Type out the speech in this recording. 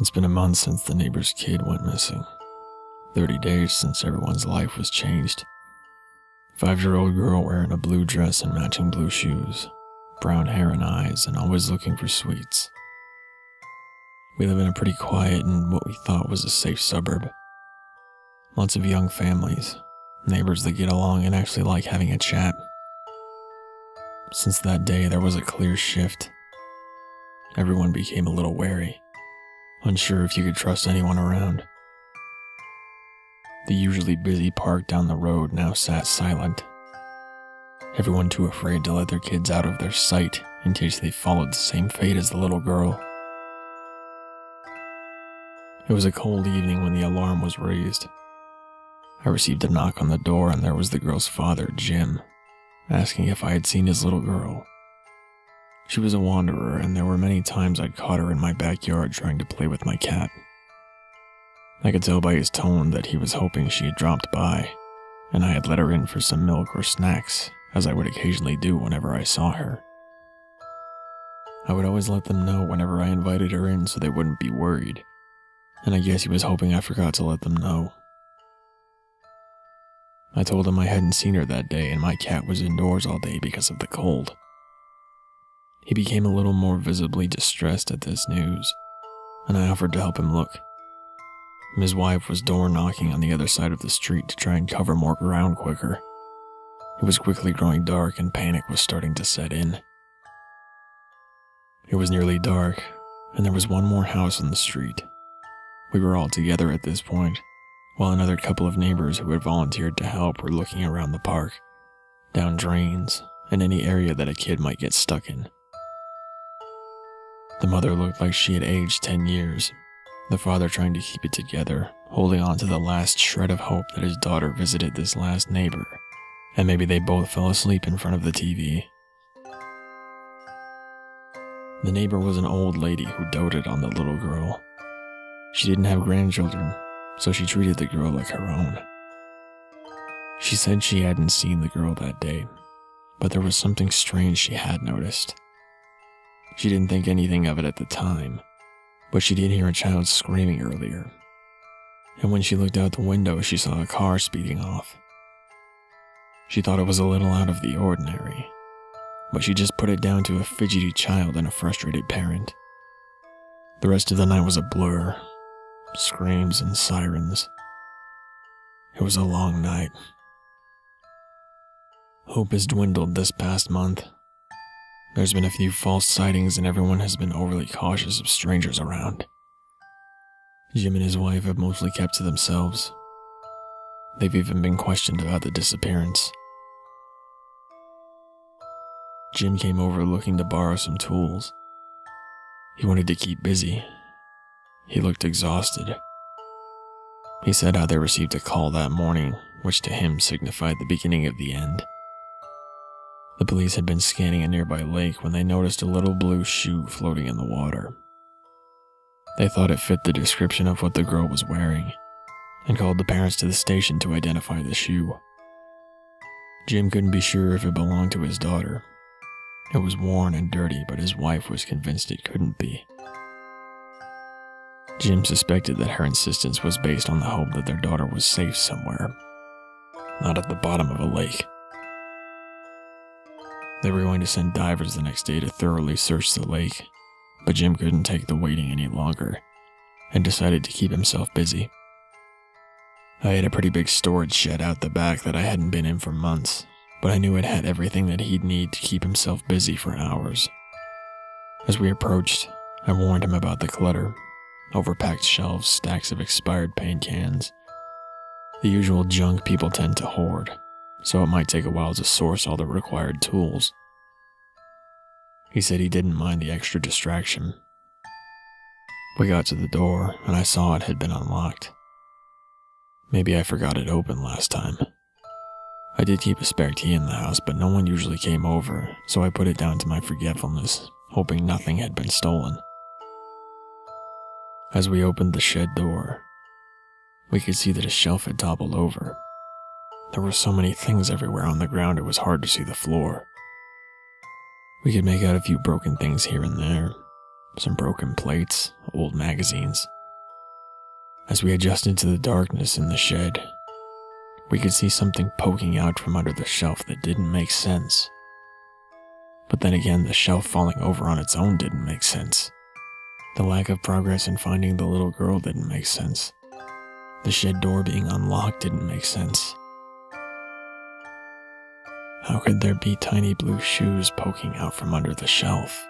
It's been a month since the neighbor's kid went missing. 30 days since everyone's life was changed. 5-year-old girl wearing a blue dress and matching blue shoes, brown hair and eyes, and always looking for sweets. We live in a pretty quiet and what we thought was a safe suburb. Lots of young families, neighbors that get along and actually like having a chat. Since that day, there was a clear shift. Everyone became a little wary, unsure if you could trust anyone around. The usually busy park down the road now sat silent. Everyone too afraid to let their kids out of their sight in case they followed the same fate as the little girl. It was a cold evening when the alarm was raised. I received a knock on the door and there was the girl's father, Jim, asking if I had seen his little girl. She was a wanderer and there were many times I'd caught her in my backyard trying to play with my cat. I could tell by his tone that he was hoping she had dropped by, and I had let her in for some milk or snacks, as I would occasionally do whenever I saw her. I would always let them know whenever I invited her in so they wouldn't be worried, and I guess he was hoping I forgot to let them know. I told him I hadn't seen her that day and my cat was indoors all day because of the cold. He became a little more visibly distressed at this news, and I offered to help him look. His wife was door knocking on the other side of the street to try and cover more ground quicker. It was quickly growing dark and panic was starting to set in. It was nearly dark, and there was one more house on the street. We were all together at this point, while another couple of neighbors who had volunteered to help were looking around the park, down drains, and any area that a kid might get stuck in. The mother looked like she had aged 10 years. The father trying to keep it together, holding on to the last shred of hope that his daughter visited this last neighbor, and maybe they both fell asleep in front of the TV. The neighbor was an old lady who doted on the little girl. She didn't have grandchildren, so she treated the girl like her own. She said she hadn't seen the girl that day, but there was something strange she had noticed. She didn't think anything of it at the time, but she did hear a child screaming earlier, and when she looked out the window, she saw a car speeding off. She thought it was a little out of the ordinary, but she just put it down to a fidgety child and a frustrated parent. The rest of the night was a blur, screams and sirens. It was a long night. Hope has dwindled this past month. There's been a few false sightings and everyone has been overly cautious of strangers around. Jim and his wife have mostly kept to themselves. They've even been questioned about the disappearance. Jim came over looking to borrow some tools. He wanted to keep busy. He looked exhausted. He said how they received a call that morning, which to him signified the beginning of the end. The police had been scanning a nearby lake when they noticed a little blue shoe floating in the water. They thought it fit the description of what the girl was wearing, and called the parents to the station to identify the shoe. Jim couldn't be sure if it belonged to his daughter. It was worn and dirty, but his wife was convinced it couldn't be. Jim suspected that her insistence was based on the hope that their daughter was safe somewhere, not at the bottom of a lake. They were going to send divers the next day to thoroughly search the lake, but Jim couldn't take the waiting any longer, and decided to keep himself busy. I had a pretty big storage shed out the back that I hadn't been in for months, but I knew it had everything that he'd need to keep himself busy for hours. As we approached, I warned him about the clutter, overpacked shelves, stacks of expired paint cans, the usual junk people tend to hoard, so it might take a while to source all the required tools. He said he didn't mind the extra distraction. We got to the door, and I saw it had been unlocked. Maybe I forgot it open last time. I did keep a spare key in the house, but no one usually came over, so I put it down to my forgetfulness, hoping nothing had been stolen. As we opened the shed door, we could see that a shelf had toppled over. There were so many things everywhere on the ground it was hard to see the floor. We could make out a few broken things here and there, some broken plates, old magazines. As we adjusted to the darkness in the shed, we could see something poking out from under the shelf that didn't make sense. But then again, the shelf falling over on its own didn't make sense. The lack of progress in finding the little girl didn't make sense. The shed door being unlocked didn't make sense. How could there be tiny blue shoes poking out from under the shelf?